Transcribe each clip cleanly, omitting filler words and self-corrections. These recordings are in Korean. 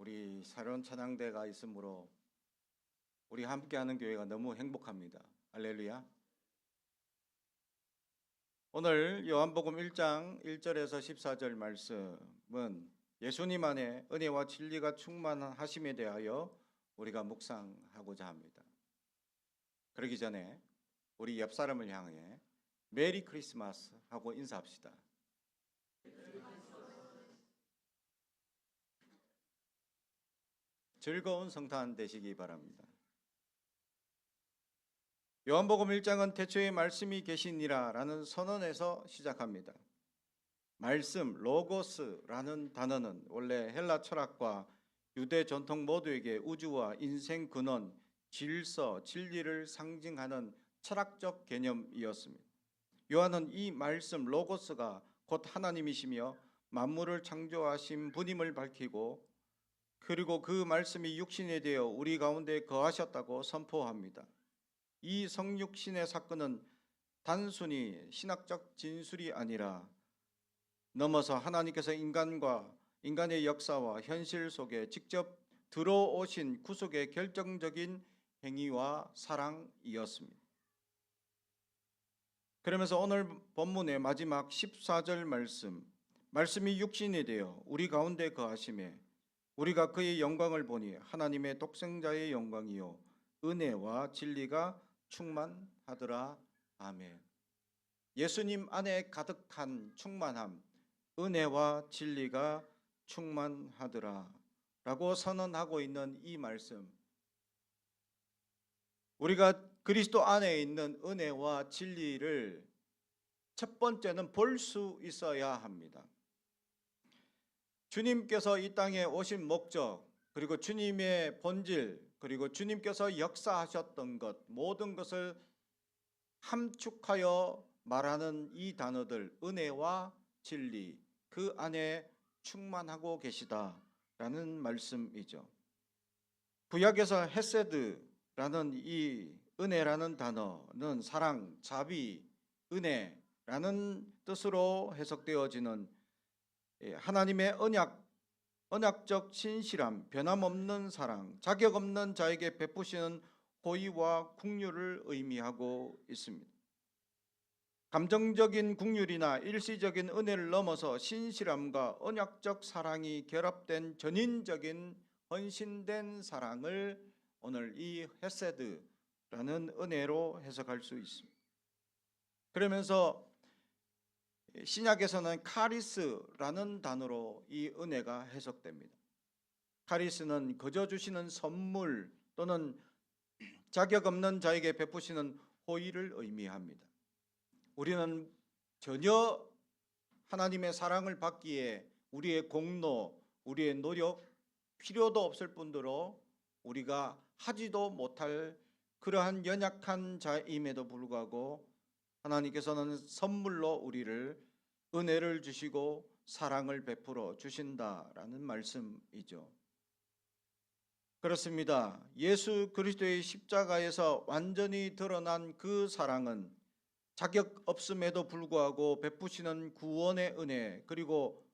우리 새로운 찬양대가 있으므로 우리 함께하는 교회가 너무 행복합니다. 할렐루야. 오늘 요한복음 1장 1절에서 14절 말씀은 예수님 안에 은혜와 진리가 충만하심에 대하여 우리가 묵상하고자 합니다. 그러기 전에 우리 옆 사람을 향해 메리 크리스마스 하고 인사합시다. 즐거운 성탄 되시기 바랍니다. 요한복음 1장은 태초에 말씀이 계시니라 라는 선언에서 시작합니다. 말씀, 로고스라는 단어는 원래 헬라 철학과 유대 전통 모두에게 우주와 인생 근원, 질서, 진리를 상징하는 철학적 개념이었습니다. 요한은 이 말씀 로고스가 곧 하나님이시며 만물을 창조하신 분임을 밝히고 그리고 그 말씀이 육신이 되어 우리 가운데 거하셨다고 선포합니다. 이 성육신의 사건은 단순히 신학적 진술이 아니라 넘어서 하나님께서 인간의 역사와 현실 속에 직접 들어오신 구속의 결정적인 행위와 사랑이었습니다. 그러면서 오늘 본문의 마지막 14절 말씀이 육신이 되어 우리 가운데 거하심에 우리가 그의 영광을 보니 하나님의 독생자의 영광이요 은혜와 진리가 충만하더라. 아멘. 예수님 안에 가득한 충만함, 은혜와 진리가 충만하더라 라고 선언하고 있는 이 말씀, 우리가 그리스도 안에 있는 은혜와 진리를 첫 번째는 볼 수 있어야 합니다. 주님께서 이 땅에 오신 목적, 그리고 주님의 본질, 그리고 주님께서 역사하셨던 것, 모든 것을 함축하여 말하는 이 단어들, 은혜와 진리, 그 안에 충만하고 계시다라는 말씀이죠. 구약에서 헤세드라는 이 은혜라는 단어는 사랑, 자비, 은혜라는 뜻으로 해석되어지는 하나님의 언약적 신실함, 변함없는 사랑, 자격 없는 자에게 베푸시는 호의와 긍휼을 의미하고 있습니다. 감정적인 긍휼이나 일시적인 은혜를 넘어서 신실함과 언약적 사랑이 결합된 전인적인 헌신된 사랑을 오늘 이 헤세드라는 은혜로 해석할 수 있습니다. 그러면서 신약에서는 카리스라는 단어로 이 은혜가 해석됩니다. 카리스는 거저 주시는 선물 또는 자격 없는 자에게 베푸시는 호의를 의미합니다. 우리는 전혀 하나님의 사랑을 받기에 우리의 공로, 우리의 노력, 필요도 없을 뿐더러 우리가 하지도 못할 그러한 연약한 자임에도 불구하고 하나님께서는 선물로 우리를 은혜를 주시고 사랑을 베풀어 주신다라는 말씀이죠. 그렇습니다. 예수 그리스도의 십자가에서 완전히 드러난 그 사랑은 자격 없음에도 불구하고 베푸시는 구원의 은혜, 그리고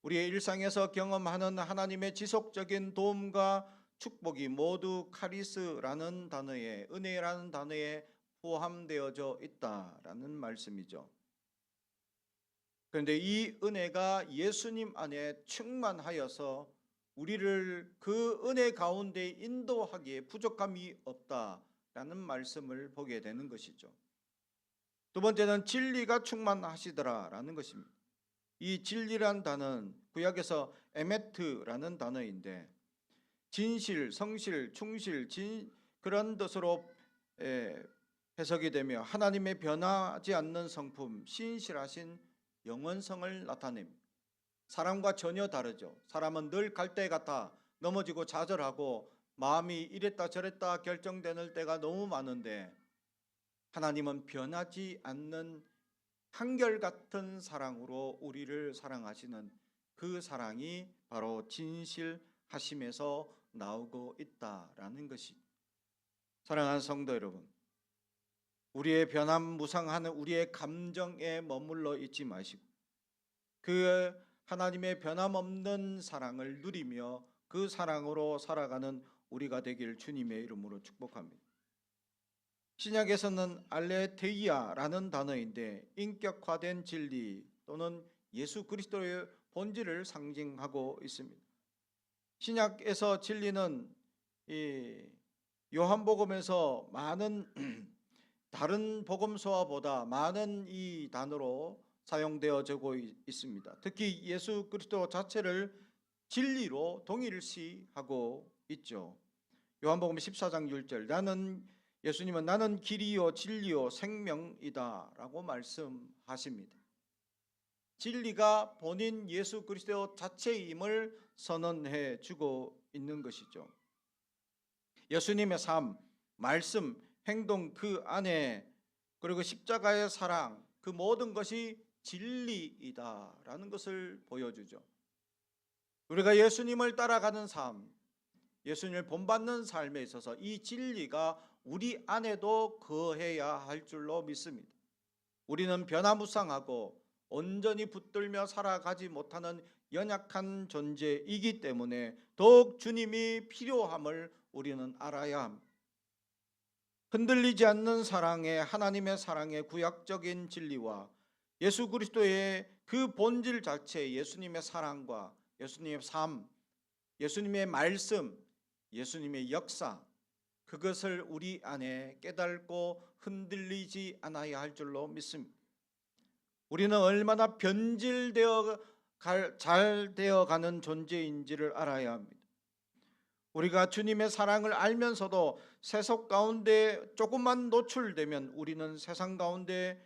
우리의 일상에서 경험하는 하나님의 지속적인 도움과 축복이 모두 카리스라는 단어에, 은혜라는 단어에 포함되어져 있다라는 말씀이죠. 그런데 이 은혜가 예수님 안에 충만하여서 우리를 그 은혜 가운데 인도하기에 부족함이 없다라는 말씀을 보게 되는 것이죠. 두 번째는 진리가 충만하시더라라는 것입니다. 이 진리란 단어는 구약에서 에메트라는 단어인데 진실, 성실, 충실, 그런 뜻으로 해석이 되며 하나님의 변하지 않는 성품, 신실하신 영원성을 나타냅니다. 사람과 전혀 다르죠. 사람은 늘 갈대 같아 넘어지고 좌절하고 마음이 이랬다 저랬다 결정되는 때가 너무 많은데 하나님은 변하지 않는 한결같은 사랑으로 우리를 사랑하시는 그 사랑이 바로 진실하심에서 나오고 있다라는 것이, 사랑하는 성도 여러분, 우리의 변함무상하는 우리의 감정에 머물러 있지 마시고 그 하나님의 변함없는 사랑을 누리며 그 사랑으로 살아가는 우리가 되길 주님의 이름으로 축복합니다. 신약에서는 알레테이아라는 단어인데 인격화된 진리 또는 예수 그리스도의 본질을 상징하고 있습니다. 신약에서 진리는 이 요한복음에서 많은 다른 복음서보다 많은 이 단어로 사용되어지고 있습니다. 특히 예수 그리스도 자체를 진리로 동일시하고 있죠. 요한복음 14장 6절 예수님은 나는 길이요 진리요 생명이다라고 말씀하십니다. 진리가 본인 예수 그리스도 자체임을 선언해 주고 있는 것이죠. 예수님의 삶, 말씀, 행동 그 안에 그리고 십자가의 사랑 그 모든 것이 진리이다라는 것을 보여주죠. 우리가 예수님을 따라가는 삶, 예수님을 본받는 삶에 있어서 이 진리가 우리 안에도 거해야 할 줄로 믿습니다. 우리는 변화무쌍하고 온전히 붙들며 살아가지 못하는 연약한 존재이기 때문에 더욱 주님이 필요함을 우리는 알아야 합니다. 흔들리지 않는 사랑의 하나님의 사랑의 구약적인 진리와 예수 그리스도의 그 본질 자체 예수님의 사랑과 예수님의 삶, 예수님의 말씀, 예수님의 역사 그것을 우리 안에 깨닫고 흔들리지 않아야 할 줄로 믿습니다. 우리는 얼마나 잘 되어가는 존재인지를 알아야 합니다. 우리가 주님의 사랑을 알면서도 세속 가운데 조금만 노출되면 우리는 세상 가운데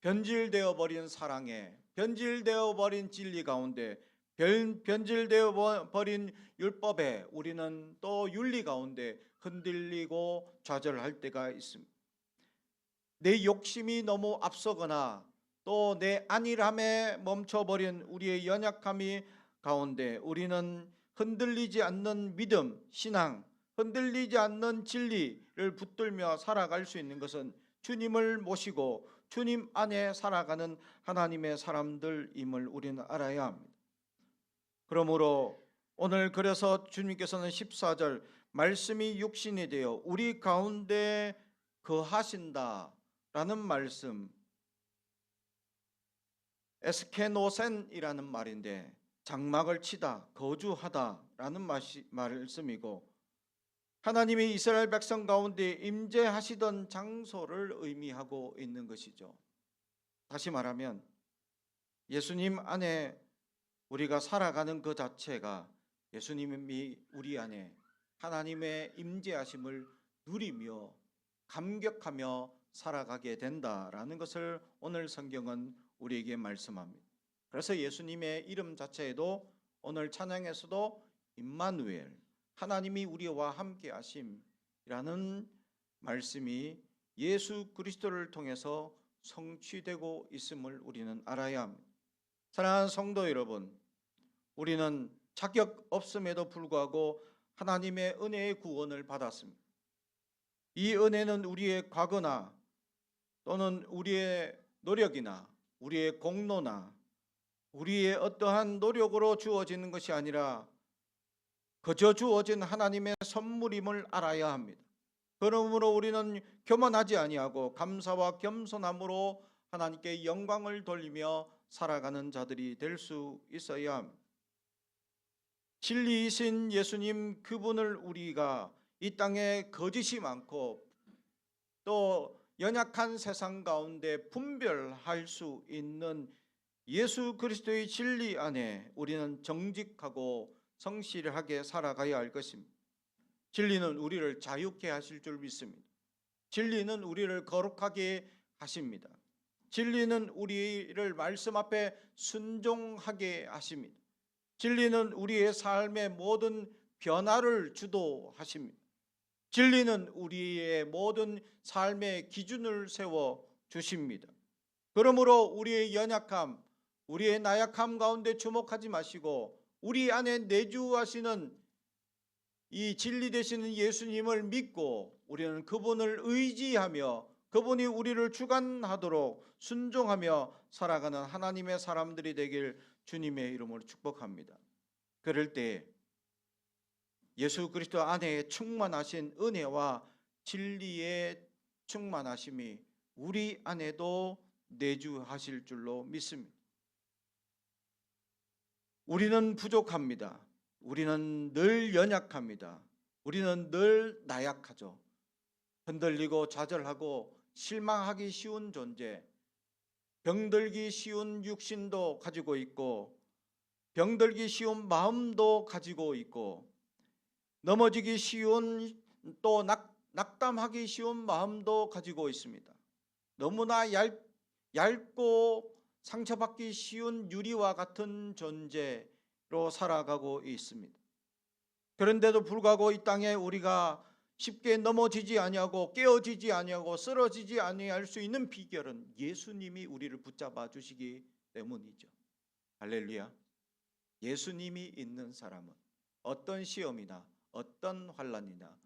변질되어 버린 사랑에, 변질되어 버린 진리 가운데, 변질되어 버린 율법에 우리는 또 윤리 가운데 흔들리고 좌절할 때가 있습니다. 내 욕심이 너무 앞서거나 또 내 안일함에 멈춰버린 우리의 연약함이 가운데 우리는 흔들리지 않는 믿음, 신앙, 흔들리지 않는 진리를 붙들며 살아갈 수 있는 것은 주님을 모시고 주님 안에 살아가는 하나님의 사람들임을 우리는 알아야 합니다. 그러므로 오늘 그래서 주님께서는 14절 말씀이 육신이 되어 우리 가운데 거하신다라는 말씀, 에스케노센이라는 말인데 장막을 치다, 거주하다라는 말씀이고 하나님이 이스라엘 백성 가운데 임재하시던 장소를 의미하고 있는 것이죠. 다시 말하면 예수님 안에 우리가 살아가는 그 자체가 예수님이 우리 안에 하나님의 임재하심을 누리며 감격하며 살아가게 된다라는 것을 오늘 성경은 우리에게 말씀합니다. 그래서 예수님의 이름 자체에도 오늘 찬양에서도 임마누엘 하나님이 우리와 함께 하심이라는 말씀이 예수 그리스도를 통해서 성취되고 있음을 우리는 알아야 합니다. 사랑하는 성도 여러분, 우리는 자격 없음에도 불구하고 하나님의 은혜의 구원을 받았습니다. 이 은혜는 우리의 과거나 또는 우리의 노력이나 우리의 공로나 우리의 어떠한 노력으로 주어지는 것이 아니라 그저 주어진 하나님의 선물임을 알아야 합니다. 그러므로 우리는 교만하지 아니하고 감사와 겸손함으로 하나님께 영광을 돌리며 살아가는 자들이 될 수 있어야 합니다. 진리이신 예수님 그분을 우리가 이 땅에 거짓이 많고 또 연약한 세상 가운데 분별할 수 있는 예수 그리스도의 진리 안에 우리는 정직하고 성실하게 살아가야 할 것입니다. 진리는 우리를 자유케 하실 줄 믿습니다. 진리는 우리를 거룩하게 하십니다. 진리는 우리를 말씀 앞에 순종하게 하십니다. 진리는 우리의 삶의 모든 변화를 주도하십니다. 진리는 우리의 모든 삶의 기준을 세워 주십니다. 그러므로 우리의 연약함, 우리의 나약함 가운데 주목하지 마시고 우리 안에 내주하시는 이 진리 되시는 예수님을 믿고 우리는 그분을 의지하며 그분이 우리를 주관하도록 순종하며 살아가는 하나님의 사람들이 되길 주님의 이름으로 축복합니다. 그럴 때 예수 그리스도 안에 충만하신 은혜와 진리의 충만하심이 우리 안에도 내주하실 줄로 믿습니다. 우리는 부족합니다. 우리는 늘 연약합니다. 우리는 늘 나약하죠. 흔들리고 좌절하고 실망하기 쉬운 존재, 병들기 쉬운 육신도 가지고 있고 병들기 쉬운 마음도 가지고 있고 넘어지기 쉬운 또 낙담하기 쉬운 마음도 가지고 있습니다. 너무나 얇고 상처받기 쉬운 유리와 같은 존재로 살아가고 있습니다. 그런데도 불구하고 이 땅에 우리가 쉽게 넘어지지 아니하고 깨어지지 아니하고 쓰러지지 아니할 수 있는 비결은 예수님이 우리를 붙잡아 주시기 때문이죠. 할렐루야. 예수님이 있는 사람은 어떤 시험이나 어떤 환난이나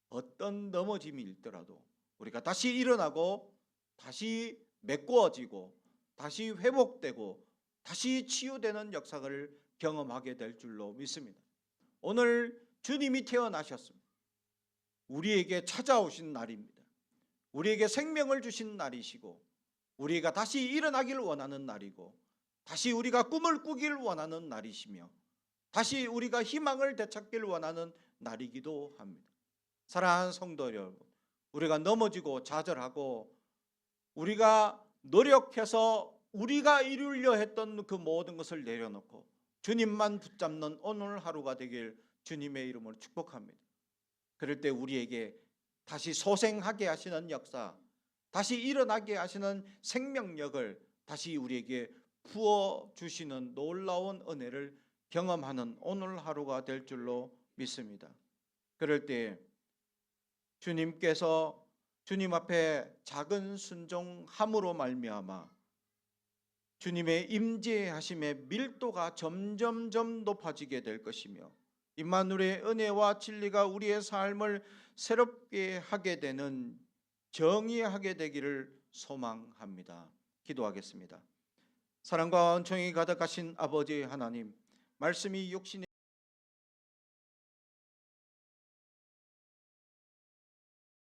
어떤 넘어짐이 있더라도 우리가 다시 일어나고 다시 메꾸어지고 다시 회복되고 다시 치유되는 역사를 경험하게 될 줄로 믿습니다. 오늘 주님이 태어나셨습니다. 우리에게 찾아오신 날입니다. 우리에게 생명을 주신 날이시고 우리가 다시 일어나길 원하는 날이고 다시 우리가 꿈을 꾸길 원하는 날이시며 다시 우리가 희망을 되찾길 원하는 날이기도 합니다. 사랑하는 성도 여러분, 우리가 넘어지고 좌절하고 우리가 노력해서 우리가 이루려 했던 그 모든 것을 내려놓고 주님만 붙잡는 오늘 하루가 되길 주님의 이름으로 축복합니다. 그럴 때 우리에게 다시 소생하게 하시는 역사, 다시 일어나게 하시는 생명력을 다시 우리에게 부어주시는 놀라운 은혜를 경험하는 오늘 하루가 될 줄로 믿습니다. 그럴 때 주님께서 주님 앞에 작은 순종함으로 말미암아 주님의 임재하심의 밀도가 점점점 높아지게 될 것이며 임마누엘의 은혜와 진리가 우리의 삶을 새롭게 하게 되는 정의하게 되기를 소망합니다. 기도하겠습니다. 사랑과 은총이 가득하신 아버지 하나님, 말씀이 육신의